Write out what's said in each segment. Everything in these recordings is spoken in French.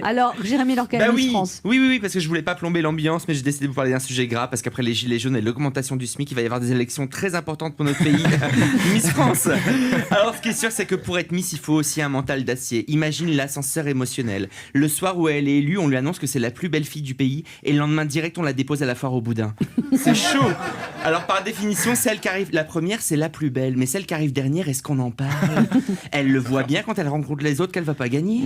Alors, Jérémy Lorca, Bah Miss oui. France. Oui, parce que je voulais pas plomber l'ambiance, mais j'ai décidé de vous parler d'un sujet grave, parce qu'après les gilets jaunes et l'augmentation du SMIC, il va y avoir des élections très importantes pour notre pays. Miss France. Alors, ce qui est sûr, c'est que pour être Miss, il faut aussi un mental d'acier. Imagine l'ascenseur émotionnel. Le soir où elle est élue, on lui annonce que c'est la plus belle fille du pays, et le lendemain direct, on la dépose à la foire au boudin. C'est chaud. Alors, par définition, celle qui arrive la première, c'est la plus belle, mais celle qui arrive dernière, est-ce qu'on en parle? Elle le voit bien quand elle rencontre les autres qu'elle va pas gagner.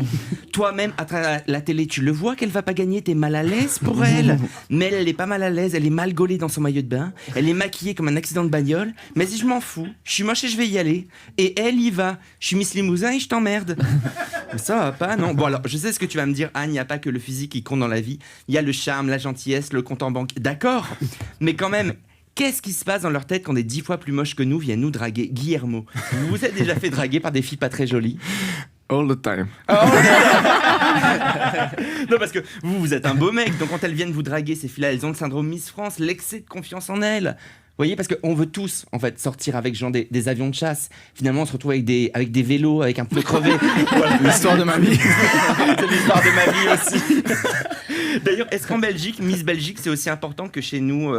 Toi-même, à travers la télé, tu le vois qu'elle va pas gagner, t'es mal à l'aise pour elle. Mais elle est pas mal à l'aise, elle est mal gaulée dans son maillot de bain, elle est maquillée comme un accident de bagnole. Mais si je m'en fous, je suis moche et je vais y aller. Et elle y va. Je suis Miss Limousin et je t'emmerde. Mais ça va pas, non? Bon alors, je sais ce que tu vas me dire, Anne, il n'y a pas que le physique qui compte dans la vie. Il y a le charme, la gentillesse, le compte en banque. D'accord. Mais quand même... Qu'est-ce qui se passe dans leur tête quand des 10 fois plus moches que nous viennent nous draguer? Guillermo, vous vous êtes déjà fait draguer par des filles pas très jolies? All the time. Non, parce que vous êtes un beau mec, donc quand elles viennent vous draguer, ces filles-là, elles ont le syndrome Miss France, l'excès de confiance en elles. Vous voyez, parce qu'on veut tous, en fait, sortir avec genre des avions de chasse. Finalement, on se retrouve avec des vélos, avec un pneu crevé. Voilà. L'histoire de ma vie. C'est l'histoire de ma vie aussi. D'ailleurs, est-ce qu'en Belgique, Miss Belgique, c'est aussi important que chez nous,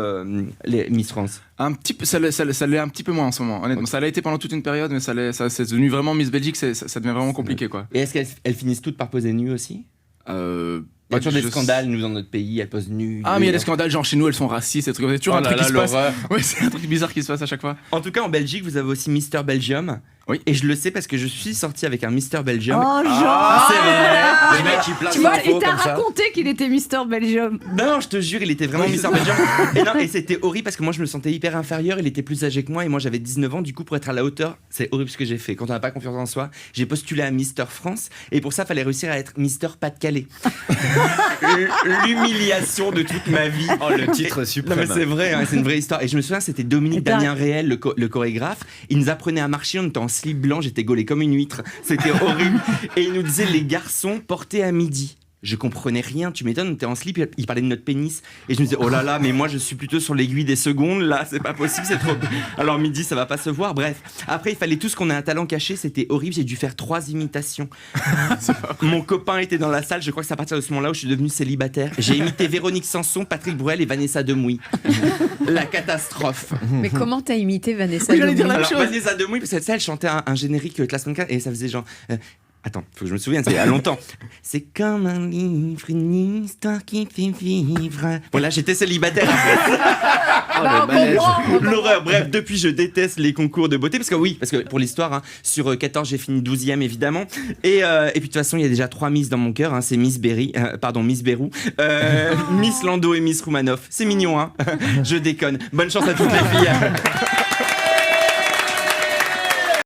les Miss France? Un petit peu, ça l'est un petit peu moins en ce moment, honnêtement. Ça l'a été pendant toute une période, mais c'est devenu vraiment Miss Belgique, ça devient vraiment compliqué, quoi. Et est-ce qu'elles finissent toutes par poser nues aussi? Il y a toujours des scandales, nous, dans notre pays, elles posent nues. Ah, mais il y a des scandales, genre chez nous, elles sont racistes, c'est toujours un truc qui se passe. Ouais, c'est un truc bizarre qui se passe à chaque fois. En tout cas, en Belgique, vous avez aussi Mister Belgium. Oui. Et je le sais parce que je suis sorti avec un Mister Belgium. Oh, genre C'est vrai. Les mecs qui placent Tu vois, l'info il t'a comme ça. raconté qu'il était Mister Belgium. Non, je te jure, il était vraiment Mister Belgium. Et non, et c'était horrible parce que moi, je me sentais hyper inférieur. Il était plus âgé que moi et moi, j'avais 19 ans. Du coup, pour être à la hauteur, c'est horrible ce que j'ai fait. Quand on n'a pas confiance en soi, j'ai postulé à Mister France. Et pour ça, il fallait réussir à être Mister Pas-de-Calais. L'humiliation de toute ma vie. Oh, le titre Non, suprême. mais c'est vrai, hein, c'est une vraie histoire. Et je me souviens, c'était Dominique Damien Réel, le chorégraphe. Il nous apprenait à marcher, on était en slip blanc, j'étais gaulé comme une huître. C'était horrible. Et il nous disait les garçons portés à midi. Je comprenais rien, tu m'étonnes, on était en slip, il parlait de notre pénis. Et je me disais, oh là là, mais moi je suis plutôt sur l'aiguille des secondes, là, c'est pas possible, c'est trop. Alors midi, ça va pas se voir, bref. Après, il fallait tous qu'on ait un talent caché, c'était horrible, j'ai dû faire 3 imitations. Mon copain était dans la salle, je crois que c'est à partir de ce moment-là où je suis devenu célibataire. J'ai imité Véronique Sanson, Patrick Bruel et Vanessa Demouy. La catastrophe. Mais comment t'as imité Vanessa Oui, j'allais dire Demouy? la Alors, chose. Vanessa Demouy, parce que ça, elle chantait un générique Classe 24 et ça faisait genre. Attends, faut que je me souvienne, c'est il y a longtemps. C'est comme un livre, une histoire qui fait vivre. Voilà, j'étais célibataire après. Bah, on comprend. L'horreur. Bref, depuis, je déteste les concours de beauté. Parce que pour l'histoire, hein, sur 14, j'ai fini 12e, évidemment. Et puis, de toute façon, il y a déjà 3 Miss dans mon cœur. Hein, c'est Miss Miss Bérou, Miss Lando et Miss Roumanoff. C'est mignon, hein. Je déconne. Bonne chance à toutes les filles.